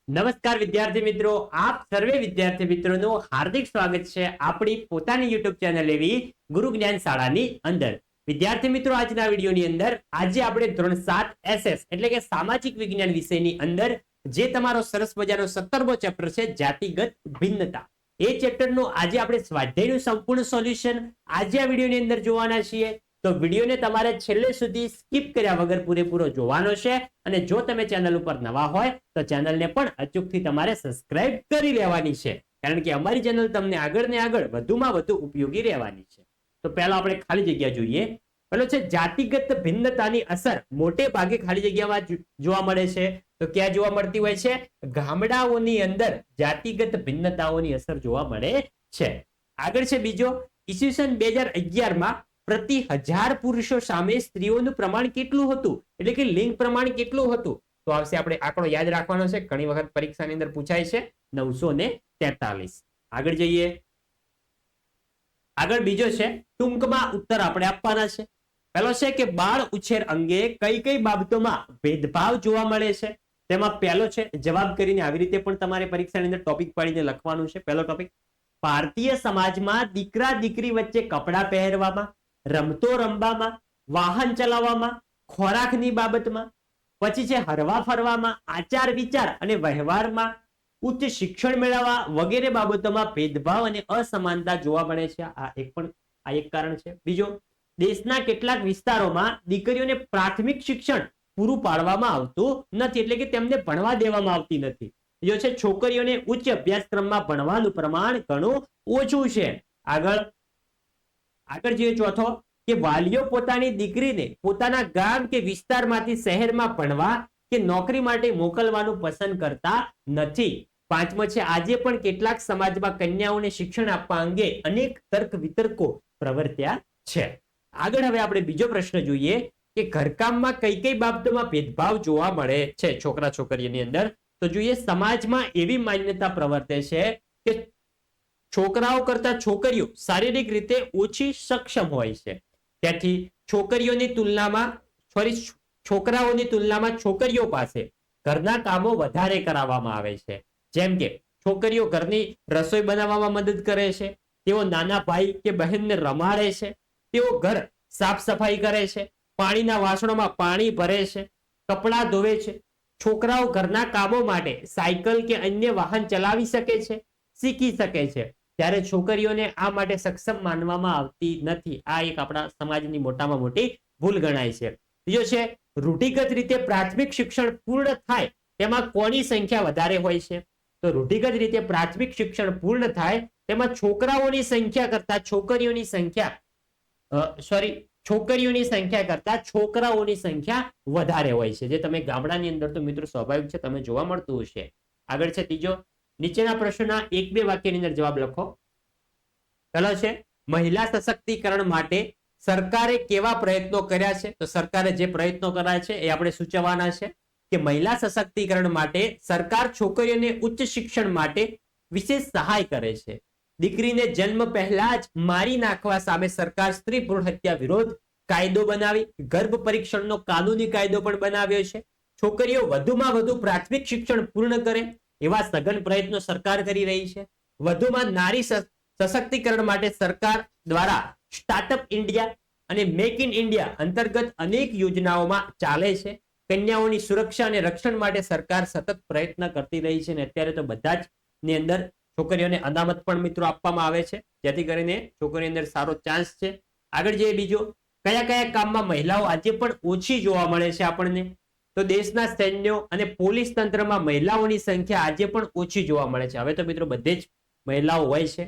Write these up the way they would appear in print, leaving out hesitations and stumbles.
નમસ્કાર વિદ્યાર્થી મિત્રો, આપ સર્વે વિદ્યાર્થી મિત્રોનું હાર્દિક સ્વાગત છે આપણી પોતાની YouTube ચેનલ એવી ગુરુ જ્ઞાન શાળાની અંદર. વિદ્યાર્થી મિત્રો, આજના વિડીયોની અંદર આજે આપણે ધોરણ 7 SS એટલે કે સામાજિક વિજ્ઞાન વિષયની અંદર જે તમારો સરસ મજાનો 17મો ચેપ્ટર છે જાતિગત ભિન્નતા, એ ચેપ્ટરનું આજે આપણે સ્વાધ્યાયનું સંપૂર્ણ સોલ્યુશન આજે આ વિડીયોની અંદર જોવાના છીએ. તો વિડીયોને તમારે છેલ્લે સુધી સ્કીપ કર્યા વગર પૂરેપૂરો જોવાનો છે. અને જો તમે ચેનલ ઉપર નવા હોય તો ચેનલને પણ અચૂકથી તમારે સબસ્ક્રાઇબ કરી લેવાની છે, કારણ કે અમારી ચેનલ તમને આગળ ને આગળ વધુમાં વધુ ઉપયોગી રહેવાની છે. તો પહેલા આપણે ખાલી જગ્યા જોઈએ. પેલો છે જાતિગત ભિન્નતાની અસર મોટે ભાગે ખાલી જગ્યામાં જોવા મળે છે. તો ક્યાં જોવા મળતી હોય છે? ગામડાઓની અંદર જાતિગત ભિન્નતાઓની અસર જોવા મળે છે. આગળ છે બીજો, ઈસવીસન 2011 માં પ્રતિ 1000 પુરુષો સામે સ્ત્રીઓનું પ્રમાણ કેટલું હતું, એટલે કે લિંગ પ્રમાણ કેટલું હતું? તો આવશે, આપણે આંકડો યાદ રાખવાનો છે, ઘણી વખત પરીક્ષાની અંદર પૂછાય છે, 943. આગળ જઈએ. આગળ બીજો છે, ટૂંકમાં ઉત્તર આપણે આપવાના છે. પહેલો છે કે બાળ ઉછેર અંગે કઈ કઈ બાબતોમાં ભેદભાવ જોવા મળે છે. તેમાં પહેલો છે, જવાબ કરીને આવી રીતે પણ તમારે પરીક્ષાની અંદર ટોપિક પાડીને લખવાનું છે. પહેલો ટોપિક, ભારતીય સમાજમાં દીકરા દીકરી વચ્ચે કપડાં પહેરવામાં, રમતો રમવામાં, વાહન ચલાવવામાં, ખોરાકની બાબતમાં, પછી છે હરવા ફરવામાં, આચાર વિચાર અને વ્યવહારમાં, ઉચ્ચ શિક્ષણ મેળવવા વગેરે બાબતોમાં ભેદભાવ અને અસમાનતા જોવા મળે છે. આ એક કારણ છે. બીજો, દેશના કેટલાક વિસ્તારોમાં દીકરીઓને પ્રાથમિક શિક્ષણ પૂરું પાડવામાં આવતું નથી, એટલે કે તેમને ભણવા દેવામાં આવતી નથી. બીજો છે, છોકરીઓને ઉચ્ચ અભ્યાસક્રમમાં ભણવાનું પ્રમાણ ઘણું ઓછું છે. આગળ જોઈએ ચોથો, કે વાલીઓ પોતાની દીકરીને પોતાના ગામ કે વિસ્તારમાંથી શહેરમાં ભણવા કે નોકરી માટે મોકલવાનું પસંદ કરતા નથી. પાંચમો છે, આજે પણ કેટલાક સમાજમાં કન્યાઓને શિક્ષણ આપવા અંગે અનેક તર્ક વિતર્કો પ્રવર્ત્યા છે. આગળ હવે આપણે બીજો પ્રશ્ન જોઈએ કે ઘરકામમાં કઈ કઈ બાબતોમાં ભેદભાવ જોવા મળે છે છોકરા છોકરીઓની અંદર. તો જોઈએ, સમાજમાં એવી માન્યતા પ્રવર્તે છે કે છોકરાઓ કરતા છોકરીઓ શારીરિક રીતે ઓછી સક્ષમ હોય છે. તેથી છોકરાઓની તુલનામાં છોકરીઓ પાસે ઘરના કામો વધારે કરાવવામાં આવે છે. જેમ કે છોકરીઓ ઘરની રસોઈ બનાવવામાં મદદ કરે છે, તેઓ નાના ભાઈ કે બહેનને રમાડે છે, તેઓ ઘર સાફ સફાઈ કરે છે, પાણીના વાસણોમાં પાણી ભરે છે, કપડાં ધોવે છે. છોકરાઓ ઘરના કામો માટે સાયકલ કે અન્ય વાહન ચલાવી શકે છે, શીખી શકે છે, ત્યારે છોકરીઓને આ માટે સક્ષમ માનવામાં આવતી નથી. આ એક આપણા સમાજની મોટામાં મોટી ભૂલ ગણાય છે. બીજો છે, રૂઢિગત રીતે પ્રાથમિક શિક્ષણ પૂર્ણ થાય તેમાં કોની સંખ્યા વધારે હોય છે? તો રૂઢિગત રીતે પ્રાથમિક શિક્ષણ પૂર્ણ થાય તેમાં છોકરીઓની સંખ્યા કરતા છોકરાઓની સંખ્યા વધારે હોય છે, જે તમે ગામડાની અંદર તો મિત્રો સ્વાભાવિક છે, તમે જોવા મળતું હશે. આગળ છે ત્રીજો, નીચેના પ્રશ્નોના 1-2 વાક્યની અંદર જવાબ લખો. પહેલો છે, મહિલા સશક્તિકરણ માટે સરકારે કેવા પ્રયત્નો કર્યા છે? તો સરકારે જે પ્રયત્નો કર્યા છે એ આપણે સૂચવવાના છે કે મહિલા સશક્તિકરણ માટે સરકાર છોકરીઓને ઉચ્ચ શિક્ષણ માટે વિશેષ સહાય કરે છે. દીકરીને જન્મ પહેલા જ મારી નાખવા સામે સરકાર સ્ત્રી ભ્રૂણ હત્યા વિરોધ કાયદો બનાવી, ગર્ભ પરીક્ષણનો કાનૂની કાયદો પણ બનાવ્યો છે. છોકરીઓ વધુમાં વધુ પ્રાથમિક શિક્ષણ પૂર્ણ કરે એવા સઘન પ્રયત્નો સરકાર કરી રહી છે. વધુમાં નારી સશક્તિકરણ માટે સરકાર દ્વારા સ્ટાર્ટઅપ ઇન્ડિયા અને મેક ઇન ઇન્ડિયા અંતર્ગત અનેક યોજનાઓમાં ચાલે છે. કન્યાઓની સુરક્ષા અને રક્ષણ માટે સરકાર સતત પ્રયત્ન કરતી રહી છે, અને અત્યારે તો બધા જ ની અંદર છોકરીઓને અનામત પણ મિત્રો આપવામાં આવે છે, જેથી કરીને છોકરીઓની અંદર સારો ચાન્સ છે. આગળ જઈએ બીજો, કયા કયા કામમાં મહિલાઓ આજે પણ ઓછી જોવા મળે છે આપણને? તો દેશના સૈન્યો અને પોલીસ તંત્રમાં મહિલાઓની સંખ્યા આજે પણ ઓછી જોવા મળે છે. હવે તો મિત્રો બધે જ મહિલાઓ હોય છે.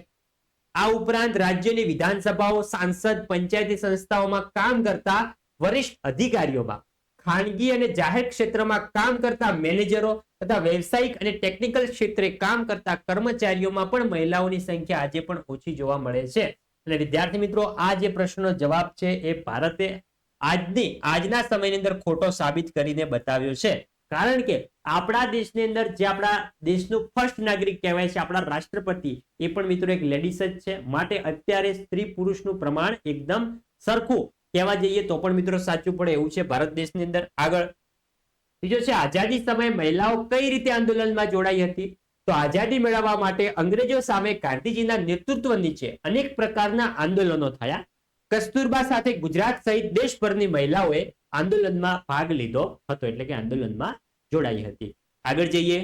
આ ઉપરાંત રાજ્યની વિધાનસભાઓ, સાંસદ, પંચાયતી સંસ્થાઓમાં કામ કરતા વરિષ્ઠ અધિકારીઓમાં, ખાનગી અને જાહેર ક્ષેત્રમાં કામ કરતા મેનેજરો તથા વ્યવસાયિક અને ટેકનિકલ ક્ષેત્રે કામ કરતા કર્મચારીઓમાં પણ મહિલાઓની સંખ્યા આજે પણ ઓછી જોવા મળે છે. એટલે વિદ્યાર્થી મિત્રો, આ જે પ્રશ્નનો જવાબ છે એ ભારતે આજના સમયની અંદર ખોટો સાબિત કરીને બતાવ્યો છે. કારણ કે આપણા દેશની અંદર જે આપણા દેશનું ફર્સ્ટ નાગરિક કહેવાય છે, આપણા રાષ્ટ્રપતિ, એ પણ મિત્રો એક લેડીઝ જ છે. માટે અત્યારે સ્ત્રી પુરુષનું પ્રમાણ એકદમ સરખું કહેવા જઈએ તો પણ મિત્રો સાચું પડે એવું છે ભારત દેશની અંદર. આગળ ત્રીજો છે આઝાદી સમયે મહિલાઓ કઈ રીતે આંદોલનમાં જોડાઈ હતી? તો આઝાદી મેળવવા માટે અંગ્રેજો સામે ગાંધીજીના નેતૃત્વ નીચે અનેક પ્રકારના આંદોલનો થયા. કસ્તુરબા સાથે ગુજરાત સહિત દેશભરની મહિલાઓએ આંદોલનમાં ભાગ લીધો હતો, એટલે કે આંદોલનમાં જોડાઈ હતી. આગળ જઈએ.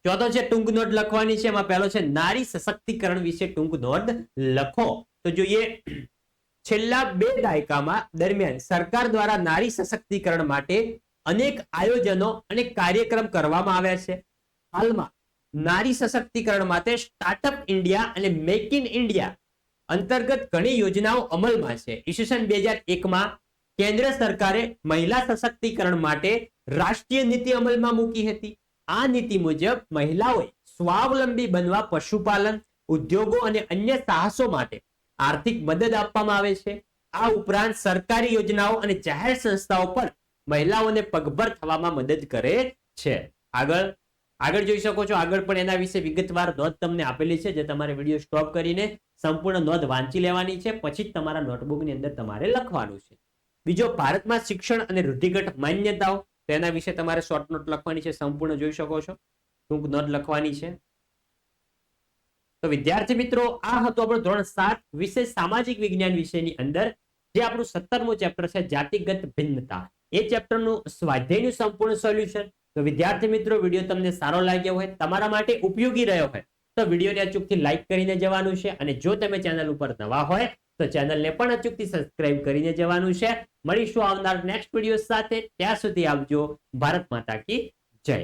ચોથો છે ટૂંક નોટ લખવાની છે. એમાં પહેલો છે નારી સશક્તિકરણ વિશે ટૂંક નોટ લખો. તો જોઈએ, છેલ્લા 2 દાયકામાં દરમિયાન સરકાર દ્વારા નારી સશક્તિકરણ માટે અનેક આયોજનો અને કાર્યક્રમ કરવામાં આવ્યા છે. હાલમાં નારી સશક્તિકરણ માટે સ્ટાર્ટઅપ ઇન્ડિયા અને મેક ઇન ઇન્ડિયા અંતર્ગત ઘણી યોજનાઓ અમલમાં છે. ઈસવીસન 2001માં કેન્દ્ર સરકારે મહિલા સશક્તિકરણ માટે રાષ્ટ્રીય નીતિ અમલમાં મૂકી હતી. આ નીતિ મુજબ મહિલાઓએ સ્વાવલંબી બનવા પશુપાલન, ઉદ્યોગો અને અન્ય સાહસો માટે આર્થિક મદદ આપવામાં આવે છે. આ ઉપરાંત સરકારી યોજનાઓ અને જાહેર સંસ્થાઓ પણ મહિલાઓને પગભર થવામાં મદદ કરે છે. આગળ જોઈ શકો છો. આગળ પણ એના વિશે વિગતવાર નોંધ તમને આપેલી છે, જે તમારે વિડીયો સ્ટોપ કરીને સંપૂર્ણ નોંધ વાંચી લેવાની છે. પછી જ તમારા નોટબુકની અંદર તમારે લખવાનું છે. બીજો, ભારતમાં શિક્ષણ અને રૂઢિગત માન્યતાઓ, તેના વિશે તમારે શોર્ટ નોટ લખવાની છે. સંપૂર્ણ જોઈ શકો છો, ટૂંક નોંધ લખવાની છે. તો વિદ્યાર્થી મિત્રો, આ હતું આપણું ધોરણ 7 વિષય સામાજિક વિજ્ઞાન વિષયની અંદર જે આપણું 17મું ચેપ્ટર છે, જાતિગત ભિન્નતા. એ ચેપ્ટરનું સ્વાધ્યાયનું સંપૂર્ણ સોલ્યુશન. તો વિદ્યાર્થી મિત્રો, વિડીયો તમને સારો લાગ્યો હોય, તમારા માટે ઉપયોગી રહ્યો હોય, તો વિડીયોને અચૂકથી લાઈક કરીને જવાનું છે. અને જો તમે ચેનલ ઉપર નવા હોય તો ચેનલને પણ અચૂકથી સબસ્ક્રાઇબ કરીને જવાનું છે. મળીશું આવનાર નેક્સ્ટ વિડીયો સાથે. ત્યાં સુધી આવજો. ભારત માતા કી જય.